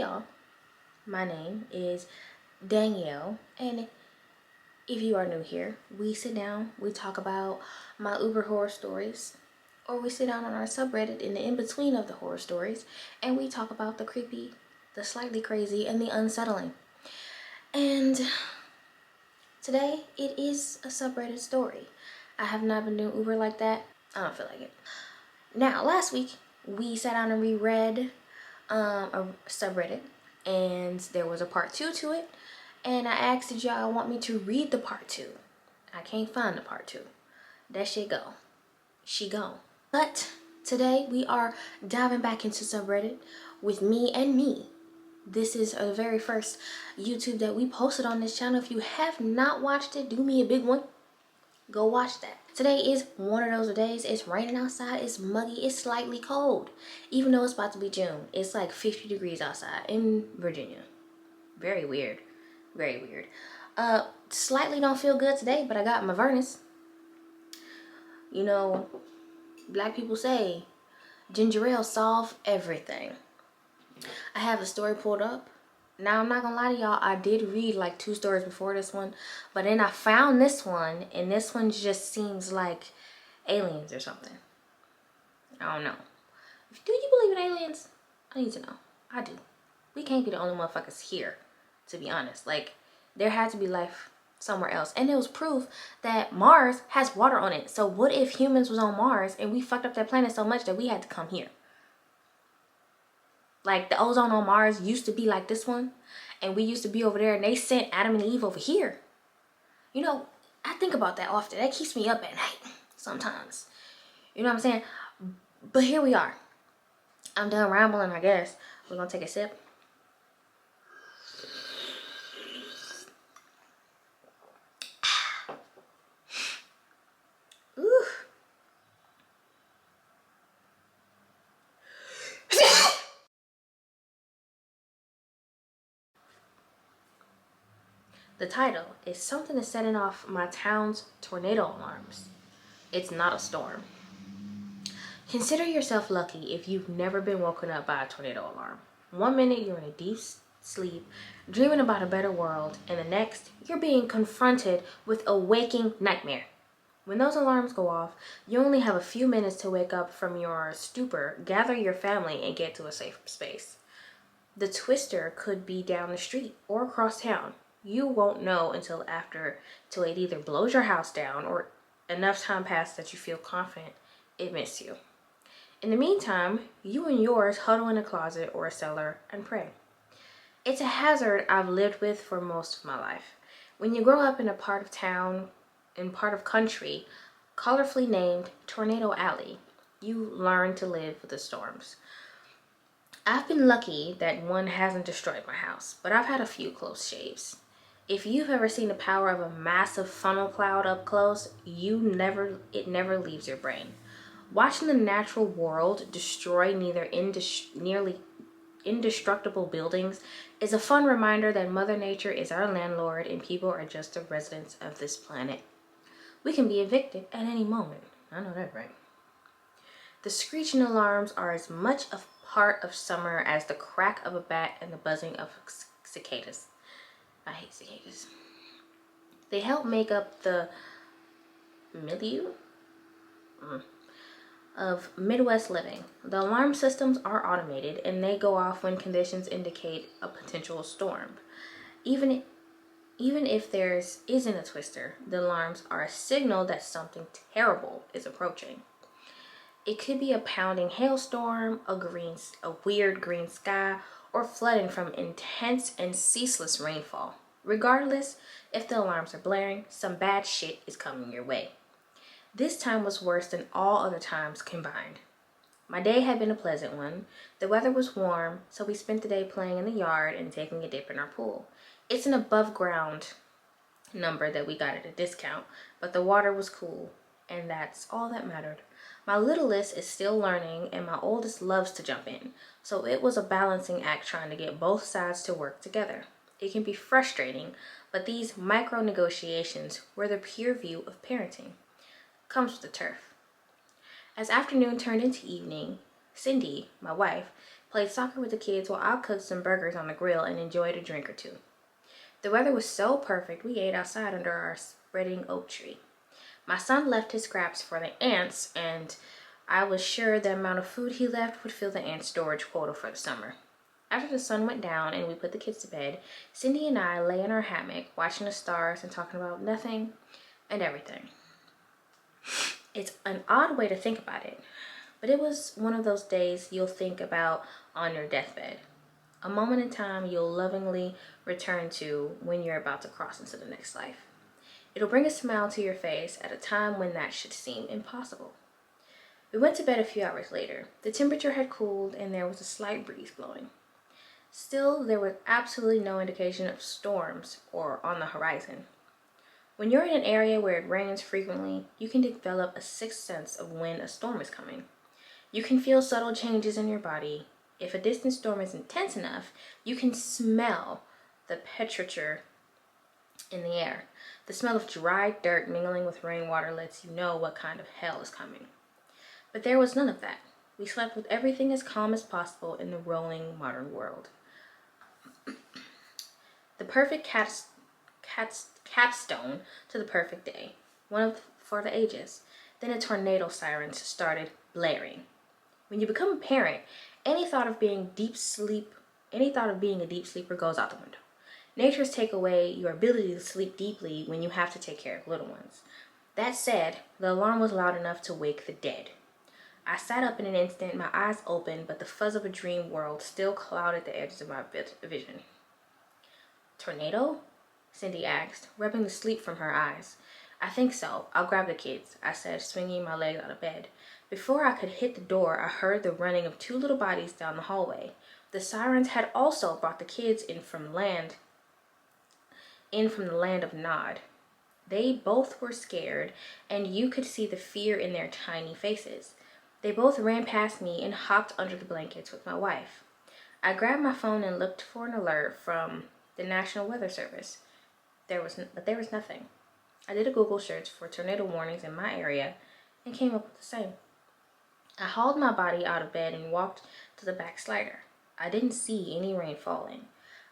y'all, my name is Danielle, and if you are new here, we sit down, we talk about my Uber horror stories, or we sit down on our subreddit in the in-between of the horror stories, and we talk about the creepy, the slightly crazy, and the unsettling. And today, it is a subreddit story. I have not been doing Uber like that. I don't feel like it. Now, last week, we sat down and reread a subreddit, and there was a part 2 to it, and I asked if y'all want me to read the part 2. I can't find the part 2. That shit go. She gone. But today we are diving back into subreddit with me and me. This is the very first YouTube that we posted on this channel. If you have not watched it, do me a big one. Go watch that. Today is one of those days. It's raining outside. It's muggy. It's slightly cold. Even though it's about to be June. It's like 50 degrees outside in Virginia. Very weird. Very weird. Slightly don't feel good today, but I got my Vernus. You know, black people say ginger ale solve everything. I have the story pulled up. Now, I'm not gonna lie to y'all, I did read like 2 stories before this one, but then I found this one, and this one just seems like aliens or something. I don't know. Do you believe in aliens? I need to know. I do. We can't be the only motherfuckers here, to be honest. Like, there had to be life somewhere else. And there was proof that Mars has water on it. So what if humans was on Mars and we fucked up that planet so much that we had to come here? Like, the ozone on Mars used to be like this one, and we used to be over there, and they sent Adam and Eve over here. You know, I think about that often. That keeps me up at night sometimes. You know what I'm saying? But here we are. I'm done rambling, I guess. We're gonna take a sip. Ooh. The title is something that's setting off my town's tornado alarms. It's not a storm. Consider yourself lucky if you've never been woken up by a tornado alarm. 1 minute you're in a deep sleep, dreaming about a better world, and the next you're being confronted with a waking nightmare. When those alarms go off, you only have a few minutes to wake up from your stupor, gather your family, and get to a safe space. The twister could be down the street or across town. You won't know until it either blows your house down or enough time passes that you feel confident it missed you. In the meantime, you and yours huddle in a closet or a cellar and pray. It's a hazard I've lived with for most of my life. When you grow up in a part of town, in part of country, colorfully named Tornado Alley, you learn to live with the storms. I've been lucky that one hasn't destroyed my house, but I've had a few close shaves. If you've ever seen the power of a massive funnel cloud up close, it never leaves your brain. Watching the natural world destroy nearly indestructible buildings is a fun reminder that Mother Nature is our landlord and people are just the residents of this planet. We can be evicted at any moment. I know that, right? The screeching alarms are as much a part of summer as the crack of a bat and the buzzing of cicadas. I hate cicadas. They help make up the milieu of Midwest living. The alarm systems are automated and they go off when conditions indicate a potential storm. Even if there isn't a twister, the alarms are a signal that something terrible is approaching. It could be a pounding hailstorm, a weird green sky, or flooding from intense and ceaseless rainfall. Regardless, if the alarms are blaring, some bad shit is coming your way. This time was worse than all other times combined. My day had been a pleasant one. The weather was warm, so we spent the day playing in the yard and taking a dip in our pool. It's an above ground number that we got at a discount, but the water was cool, and that's all that mattered. My littlest is still learning, and my oldest loves to jump in, so it was a balancing act trying to get both sides to work together. It can be frustrating, but these micro negotiations were the pure view of parenting. Comes with the turf. As afternoon turned into evening, Cindy, my wife, played soccer with the kids while I cooked some burgers on the grill and enjoyed a drink or two. The weather was so perfect, we ate outside under our spreading oak tree. My son left his scraps for the ants, and I was sure the amount of food he left would fill the ant storage quota for the summer. After the sun went down and we put the kids to bed, Cindy and I lay in our hammock watching the stars and talking about nothing and everything. It's an odd way to think about it, but it was one of those days you'll think about on your deathbed. A moment in time you'll lovingly return to when you're about to cross into the next life. It'll bring a smile to your face at a time when that should seem impossible. We went to bed a few hours later. The temperature had cooled and there was a slight breeze blowing. Still, there was absolutely no indication of storms or on the horizon. When you're in an area where it rains frequently, you can develop a sixth sense of when a storm is coming. You can feel subtle changes in your body. If a distant storm is intense enough, you can smell the temperature in the air. The smell of dry dirt mingling with rainwater lets you know what kind of hell is coming. But there was none of that. We slept with everything as calm as possible in the rolling modern world. The perfect capstone to the perfect day, for the ages. Then a tornado siren started blaring. When you become a parent, any thought of being a deep sleeper goes out the window. Natures take away your ability to sleep deeply when you have to take care of little ones. That said, the alarm was loud enough to wake the dead. I sat up in an instant, my eyes open, but the fuzz of a dream world still clouded the edges of my vision. Tornado? Cindy asked, rubbing the sleep from her eyes. I think so. I'll grab the kids, I said, swinging my legs out of bed. Before I could hit the door, I heard the running of two little bodies down the hallway. The sirens had also brought the kids in from the land of Nod. They both were scared, and you could see the fear in their tiny faces. They both ran past me and hopped under the blankets with my wife. I grabbed my phone and looked for an alert from the National Weather Service. There was nothing. I did a Google search for tornado warnings in my area and came up with the same. I hauled my body out of bed and walked to the back slider. I didn't see any rain falling.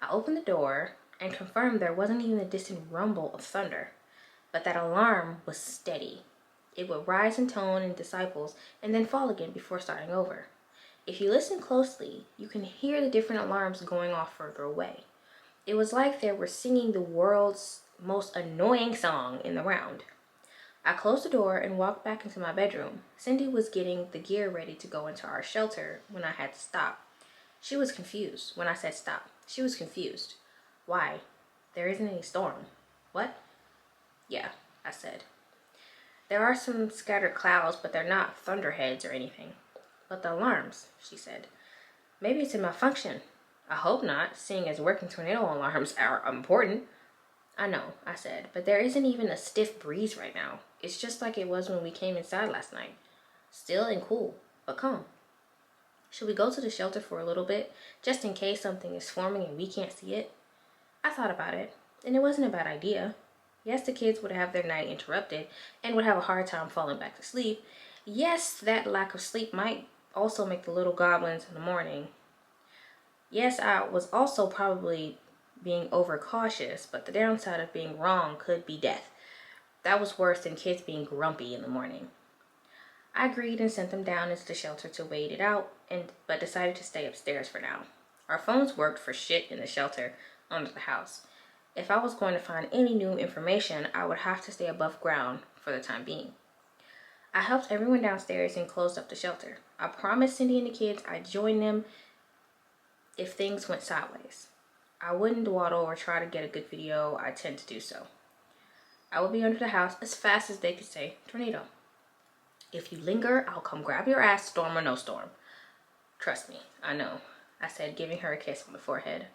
I opened the door and confirmed there wasn't even a distant rumble of thunder, but that alarm was steady. It would rise in tone in disciples and then fall again before starting over. If you listen closely, you can hear the different alarms going off further away. It was like they were singing the world's most annoying song in the round. I closed the door and walked back into my bedroom. Cindy was getting the gear ready to go into our shelter when I had to stop. She was confused when I said stop. She was confused. Why? There isn't any storm. What? Yeah, I said. There are some scattered clouds, but they're not thunderheads or anything. But the alarms, she said. Maybe it's a malfunction. I hope not, seeing as working tornado alarms are important. I know, I said, but there isn't even a stiff breeze right now. It's just like it was when we came inside last night. Still and cool, but calm. Should we go to the shelter for a little bit, just in case something is forming and we can't see it? I thought about it, and it wasn't a bad idea. Yes, the kids would have their night interrupted and would have a hard time falling back to sleep. Yes, that lack of sleep might also make the little goblins in the morning. Yes, I was also probably being overcautious, but the downside of being wrong could be death. That was worse than kids being grumpy in the morning. I agreed and sent them down into the shelter to wait it out, but decided to stay upstairs for now. Our phones worked for shit in the shelter under the house. If I was going to find any new information, I would have to stay above ground for the time being. I helped everyone downstairs and closed up the shelter. I promised Cindy and the kids I'd join them if things went sideways. I wouldn't dawdle or try to get a good video. I tend to do so. I would be under the house as fast as they could say tornado. If you linger, I'll come grab your ass, storm or no storm. Trust me, I know, I said, giving her a kiss on the forehead.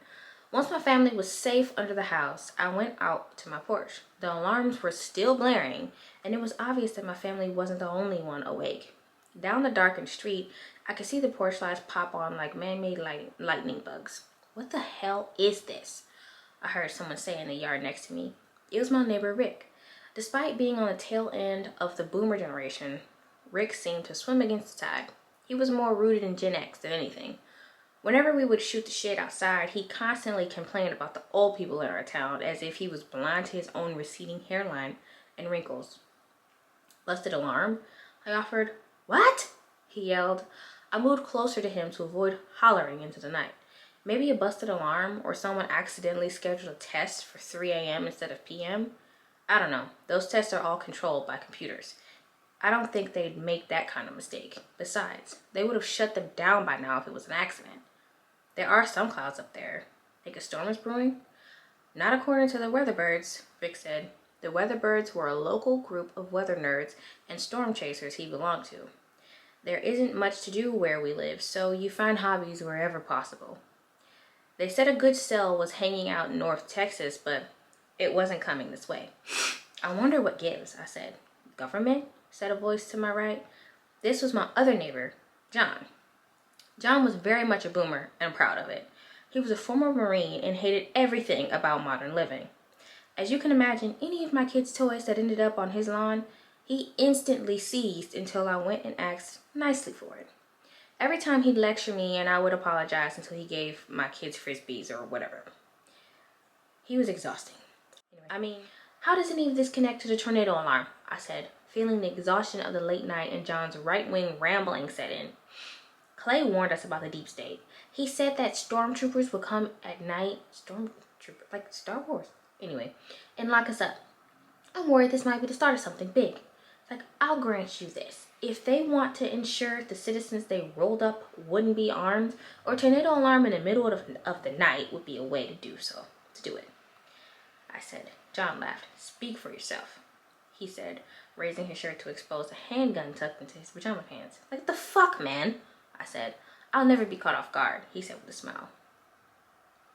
Once my family was safe under the house, I went out to my porch. The alarms were still blaring, and it was obvious that my family wasn't the only one awake. Down the darkened street, I could see the porch lights pop on like man-made lightning bugs. What the hell is this? I heard someone say in the yard next to me. It was my neighbor Rick. Despite being on the tail end of the boomer generation, Rick seemed to swim against the tide. He was more rooted in Gen X than anything. Whenever we would shoot the shit outside, he constantly complained about the old people in our town as if he was blind to his own receding hairline and wrinkles. Busted alarm? I offered. What? He yelled. I moved closer to him to avoid hollering into the night. Maybe a busted alarm or someone accidentally scheduled a test for 3 a.m. instead of p.m. I don't know. Those tests are all controlled by computers. I don't think they'd make that kind of mistake. Besides, they would have shut them down by now if it was an accident. There are some clouds up there. Think a storm is brewing? Not according to the weatherbirds, Rick said. The weatherbirds were a local group of weather nerds and storm chasers he belonged to. There isn't much to do where we live, so you find hobbies wherever possible. They said a good sell was hanging out in North Texas, but it wasn't coming this way. I wonder what gives, I said. Government? Said a voice to my right. This was my other neighbor, John. John was very much a boomer and proud of it. He was a former Marine and hated everything about modern living. As you can imagine, any of my kids' toys that ended up on his lawn, he instantly seized until I went and asked nicely for it. Every time he'd lecture me and I would apologize until he gave my kids frisbees or whatever. He was exhausting. I mean, how does any of this connect to the tornado alarm? I said, feeling the exhaustion of the late night and John's right-wing rambling set in. Clay warned us about the deep state. He said that stormtroopers would come at night, stormtroopers, like Star Wars, anyway, and lock us up. I'm worried this might be the start of something big. Like, I'll grant you this. If they want to ensure the citizens they rolled up wouldn't be armed, or tornado alarm in the middle of the night would be a way to do it. I said. John laughed. Speak for yourself, he said, raising his shirt to expose a handgun tucked into his pajama pants. Like, the fuck, man? I said. I'll never be caught off guard, he said with a smile.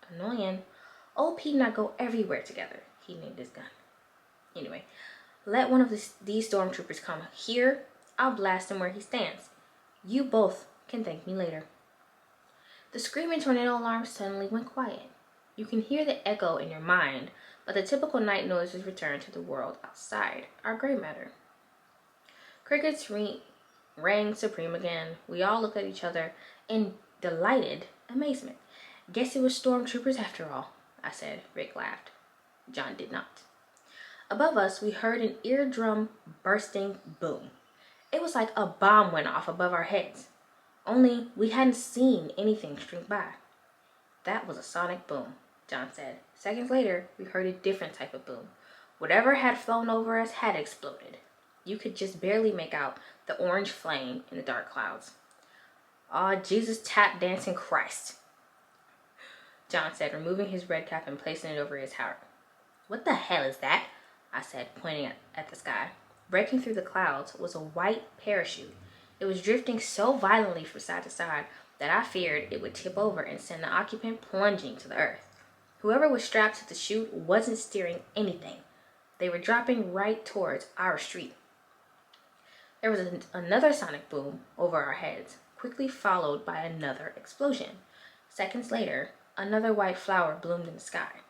Annoying. Old Pete and I go everywhere together, he named his gun. Anyway, let one of these stormtroopers come here. I'll blast him where he stands. You both can thank me later. The screaming tornado alarm suddenly went quiet. You can hear the echo in your mind, but the typical night noises return to the world outside our gray matter. Crickets rang supreme again. We all looked at each other in delighted amazement. Guess it was stormtroopers after all, I said. Rick laughed. John did not. Above us, we heard an eardrum bursting boom. It was like a bomb went off above our heads. Only we hadn't seen anything streak by. That was a sonic boom, John said. Seconds later, we heard a different type of boom. Whatever had flown over us had exploded. You could just barely make out the orange flame in the dark clouds. Aw, Jesus tap dancing Christ, John said, removing his red cap and placing it over his heart. What the hell is that? I said, pointing at the sky. Breaking through the clouds was a white parachute. It was drifting so violently from side to side that I feared it would tip over and send the occupant plunging to the earth. Whoever was strapped to the chute wasn't steering anything. They were dropping right towards our street. There was another sonic boom over our heads, quickly followed by another explosion. Seconds later, another white flower bloomed in the sky.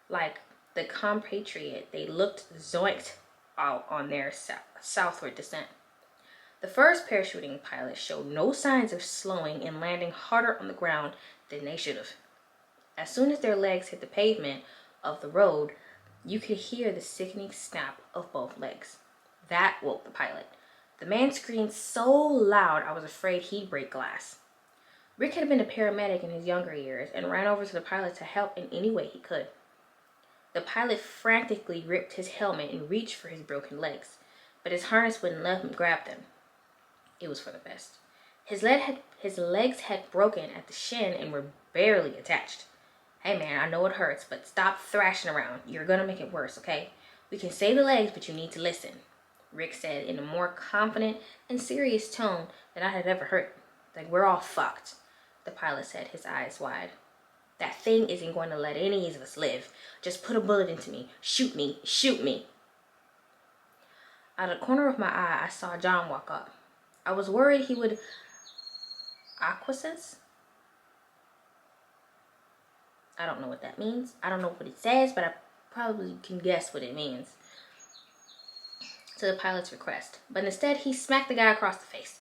Like the compatriot, they looked zoinked out on their southward descent. The first parachuting pilot showed no signs of slowing and landing harder on the ground than they should have. As soon as their legs hit the pavement of the road, you could hear the sickening snap of both legs. That woke the pilot. The man screamed so loud I was afraid he'd break glass. Rick had been a paramedic in his younger years and ran over to the pilot to help in any way he could. The pilot frantically ripped his helmet and reached for his broken legs, but his harness wouldn't let him grab them. It was for the best. His legs had broken at the shin and were barely attached. Hey man, I know it hurts, but stop thrashing around. You're gonna make it worse, okay? We can save the legs, but you need to listen, Rick said in a more confident and serious tone than I had ever heard. Like, we're all fucked, the pilot said, his eyes wide. That thing isn't going to let any of us live. Just put a bullet into me. Shoot me. Shoot me. Out of the corner of my eye, I saw John walk up. I was worried he would acquiesce. I don't know what that means. I don't know what it says, but I probably can guess what it means. To the pilot's request. But instead, he smacked the guy across the face.